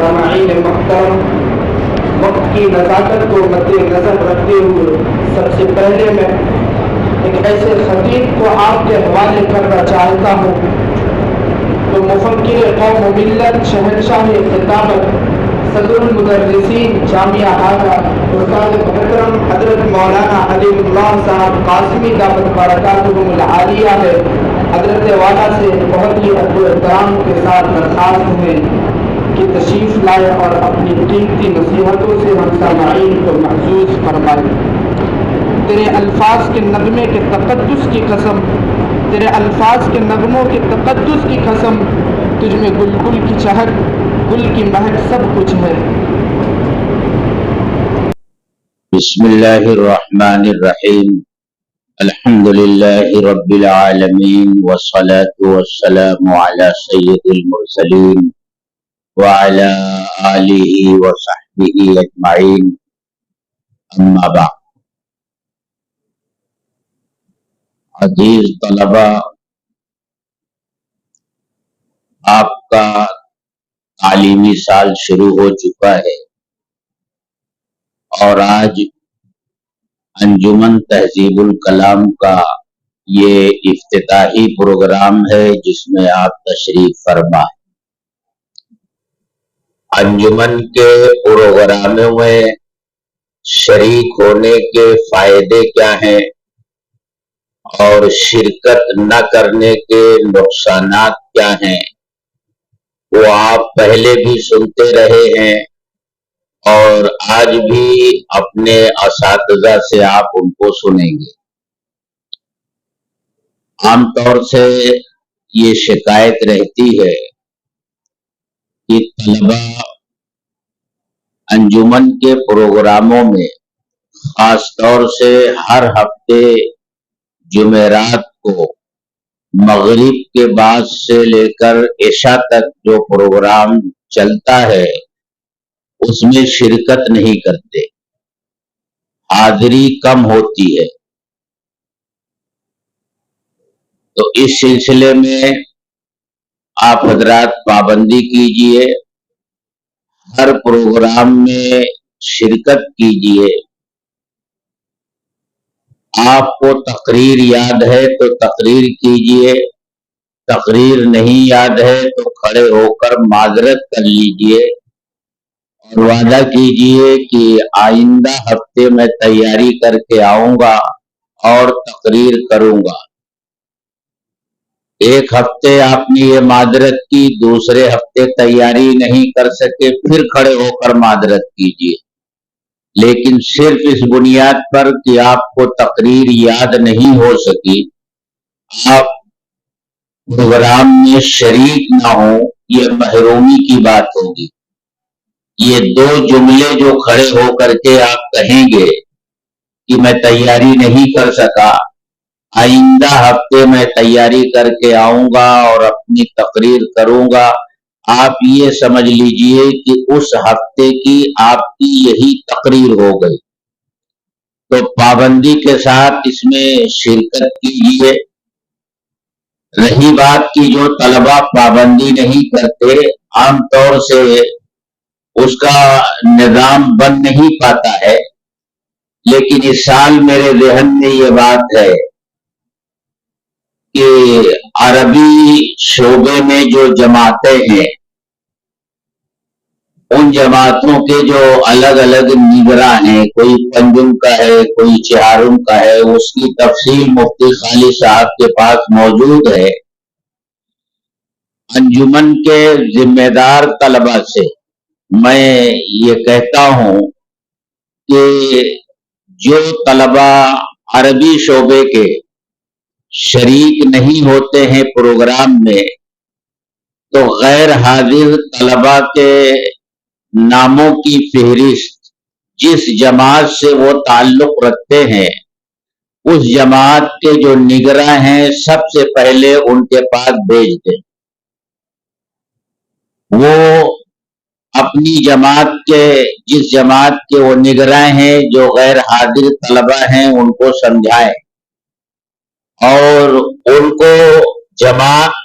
سامعین محترم، وقت کی نزاکت کو مد نظر رکھتے ہوئے سب سے پہلے میں ایک ایسے خطیب کو آپ کے حوالے کرنا چاہتا ہوں تو مفکر قوم و ملت، شہنشاہ خطابت، صدر المدرسین جامعہ ہاگا، استاد محترم حضرت مولانا علیم اللہ صاحب قاسمی دعوت برکاتہم العالیہ ہے، حضرت والا سے بہت ہی ادب و احترام کے ساتھ درخواست ہے کہ تشریف لائے اور اپنی قیمتی نصیحتوں سے ہم سامعین کو محظوظ فرمائے۔ تیرے الفاظ کے نغمے کے تقدس کی قسم، تیرے الفاظ کے نغموں کے تقدس کی قسم، تجھ میں گل گل کی چہک، گل کی مہک سب کچھ ہے۔ بسم اللہ الرحمن الرحیم، الحمد للہ رب العالمین، والصلاة والسلام علی سید المرسلین وعلی آلہ وصحبہ اجمعین، اما بعد۔ عزیز طلبہ، آپ کا تعلیمی سال شروع ہو چکا ہے اور آج انجمن تہذیب الکلام کا یہ افتتاحی پروگرام ہے جس میں آپ تشریف فرما ہے۔ انجمن کے پروگراموں میں شریک ہونے کے فائدے کیا ہیں اور شرکت نہ کرنے کے نقصانات کیا ہیں، وہ آپ پہلے بھی سنتے رہے ہیں اور آج بھی اپنے اساتذہ سے آپ ان کو سنیں گے۔ عام طور سے یہ شکایت رہتی ہے کہ طلبہ انجمن کے پروگراموں میں خاص طور سے ہر ہفتے جمعرات کو مغرب کے بعد سے لے کر عشاء تک جو پروگرام چلتا ہے اس میں شرکت نہیں کرتے، حاضری کم ہوتی ہے۔ تو اس سلسلے میں آپ حضرات پابندی کیجئے، ہر پروگرام میں شرکت کیجئے۔ آپ کو تقریر یاد ہے تو تقریر کیجئے، تقریر نہیں یاد ہے تو کھڑے ہو کر معذرت کر لیجئے اور وعدہ کیجئے کہ آئندہ ہفتے میں تیاری کر کے آؤں گا اور تقریر کروں گا۔ ایک ہفتے آپ نے یہ معذرت کی، دوسرے ہفتے تیاری نہیں کر سکے، پھر کھڑے ہو کر معذرت کیجئے، لیکن صرف اس بنیاد پر کہ آپ کو تقریر یاد نہیں ہو سکی، آپ پروگرام میں شریک نہ ہوں، یہ محرومی کی بات ہوگی۔ یہ دو جملے جو کھڑے ہو کر کے آپ کہیں گے کہ میں تیاری نہیں کر سکا، آئندہ ہفتے میں تیاری کر کے آؤں گا اور اپنی تقریر کروں گا، آپ یہ سمجھ لیجئے کہ اس ہفتے کی آپ کی یہی تقریر ہو گئی۔ تو پابندی کے ساتھ اس میں شرکت کیجئے۔ رہی بات کی جو طلبہ پابندی نہیں کرتے، عام طور سے اس کا نظام بن نہیں پاتا ہے، لیکن اس سال میرے ذہن میں یہ بات ہے کہ عربی شعبے میں جو جماعتیں ہیں، ان جماعتوں کے جو الگ الگ نگراں ہیں، کوئی پنجم کا ہے، کوئی چہارم کا ہے، اس کی تفصیل مفتی خالد صاحب کے پاس موجود ہے۔ انجمن کے ذمہ دار طلبہ سے میں یہ کہتا ہوں کہ جو طلبہ عربی شعبے کے شریک نہیں ہوتے ہیں پروگرام میں، تو غیر حاضر طلبہ کے ناموں کی فہرست جس جماعت سے وہ تعلق رکھتے ہیں، اس جماعت کے جو نگراں ہیں سب سے پہلے ان کے پاس بھیج دیں۔ وہ اپنی جماعت کے جس جماعت کے وہ نگراں ہیں، جو غیر حاضر طلبہ ہیں، ان کو سمجھائیں اور ان کو جماعت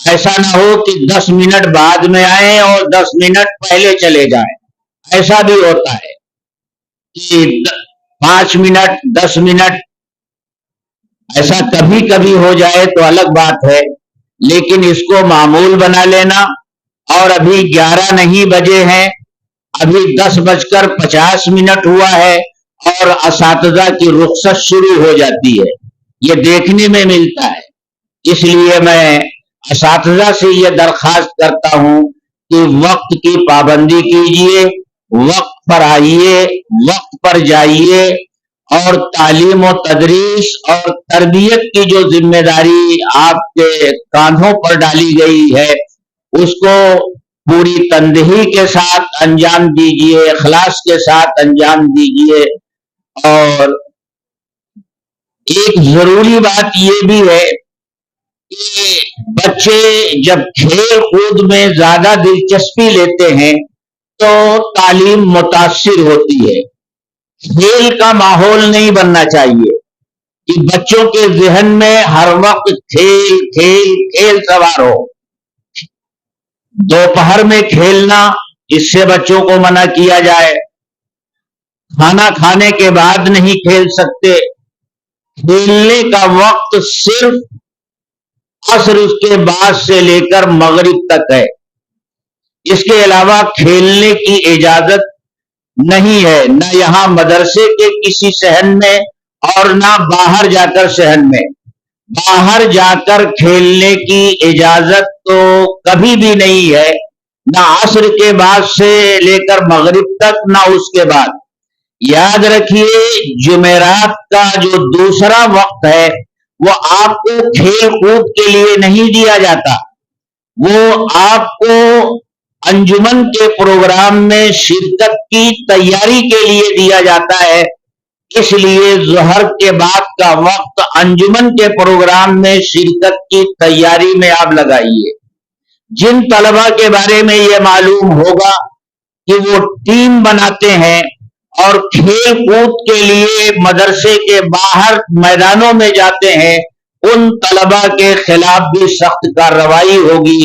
ایسا نہ ہو کہ 10 منٹ بعد میں آئیں اور 10 منٹ پہلے چلے جائیں. ایسا بھی ہوتا ہے کہ 5 منٹ 10 منٹ ایسا کبھی کبھی ہو جائے تو الگ بات ہے، لیکن اس کو معمول بنا لینا. اور ابھی 11 نہیں بجے ہیں، ابھی 10:50 ہوا ہے اور اساتذہ کی رخصت شروع ہو جاتی ہے، یہ دیکھنے میں ملتا ہے. اس لیے میں اساتذہ سے یہ درخواست کرتا ہوں کہ وقت کی پابندی کیجیے، وقت پر آئیے، وقت پر جائیے، اور تعلیم و تدریس اور تربیت کی جو ذمہ داری آپ کے کاندھوں پر ڈالی گئی ہے اس کو پوری تندہی کے ساتھ انجام دیجیے، اخلاص کے ساتھ انجام دیجیے. اور ایک ضروری بات یہ بھی ہے کہ بچے جب کھیل کود میں زیادہ دلچسپی لیتے ہیں تو تعلیم متاثر ہوتی ہے. کھیل کا ماحول نہیں بننا چاہیے کہ بچوں کے ذہن میں ہر وقت کھیل کھیل کھیل سوار ہو. دوپہر میں کھیلنا اس سے بچوں کو منع کیا جائے، کھانا کھانے کے بعد نہیں کھیل سکتے. کھیلنے کا وقت صرف عصر کے بعد سے لے کر مغرب تک ہے، اس کے علاوہ کھیلنے کی اجازت نہیں ہے، نہ یہاں مدرسے کے کسی صحن میں اور نہ باہر جا کر صحن میں. باہر جا کر کھیلنے کی اجازت تو کبھی بھی نہیں ہے، نہ عصر کے بعد سے لے کر مغرب تک، نہ اس کے بعد. یاد رکھیے جمعرات کا جو دوسرا وقت ہے وہ آپ کو کھیل کود کے لیے نہیں دیا جاتا، وہ آپ کو انجمن کے پروگرام میں شرکت کی تیاری کے لیے دیا جاتا ہے. اس لیے ظہر کے بعد کا وقت انجمن کے پروگرام میں شرکت کی تیاری میں آپ لگائیے. جن طلبہ کے بارے میں یہ معلوم ہوگا کہ وہ ٹیم بناتے ہیں اور کھیل کود کے لیے مدرسے کے باہر میدانوں میں جاتے ہیں، ان طلبہ کے خلاف بھی سخت کارروائی ہوگی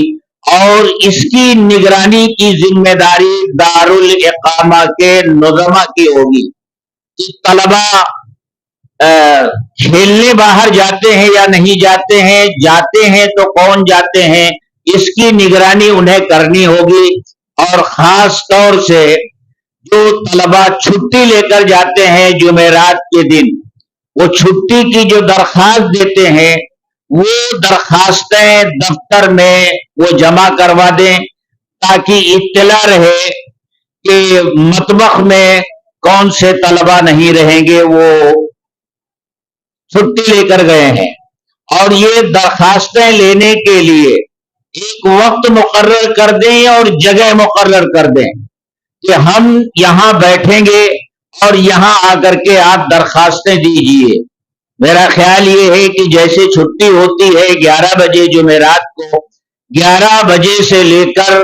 اور اس کی نگرانی کی ذمہ داری دارالاقامہ کے نظما کی ہوگی. طلبہ کھیلنے باہر جاتے ہیں یا نہیں جاتے ہیں تو کون جاتے ہیں، اس کی نگرانی انہیں کرنی ہوگی. اور خاص طور سے جو طلبہ چھٹی لے کر جاتے ہیں جمعرات کے دن، وہ چھٹی کی جو درخواست دیتے ہیں وہ درخواستیں دفتر میں وہ جمع کروا دیں تاکہ اطلاع رہے کہ مطبخ میں کون سے طلبہ نہیں رہیں گے، وہ چھٹی لے کر گئے ہیں. اور یہ درخواستیں لینے کے لیے ایک وقت مقرر کر دیں اور جگہ مقرر کر دیں کہ ہم یہاں بیٹھیں گے اور یہاں آ کر کے آپ درخواستیں دیجئے. میرا خیال یہ ہے کہ جیسے چھٹی ہوتی ہے 11 بجے جمعرات کو، 11 بجے سے لے کر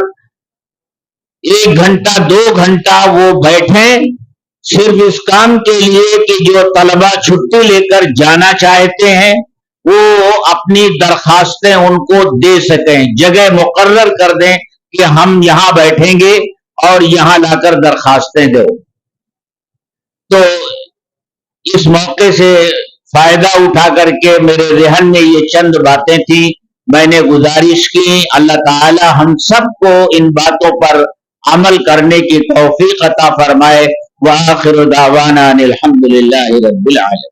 1 گھنٹہ 2 گھنٹہ وہ بیٹھیں صرف اس کام کے لیے کہ جو طلبہ چھٹی لے کر جانا چاہتے ہیں وہ اپنی درخواستیں ان کو دے سکیں. جگہ مقرر کر دیں کہ ہم یہاں بیٹھیں گے اور یہاں لا کر درخواستیں دو. تو اس موقع سے فائدہ اٹھا کر کے میرے ذہن میں یہ چند باتیں تھیں، میں نے گزارش کی. اللہ تعالی ہم سب کو ان باتوں پر عمل کرنے کی توفیق عطا فرمائے. وآخر دعوانا الحمدللہ رب العالمین.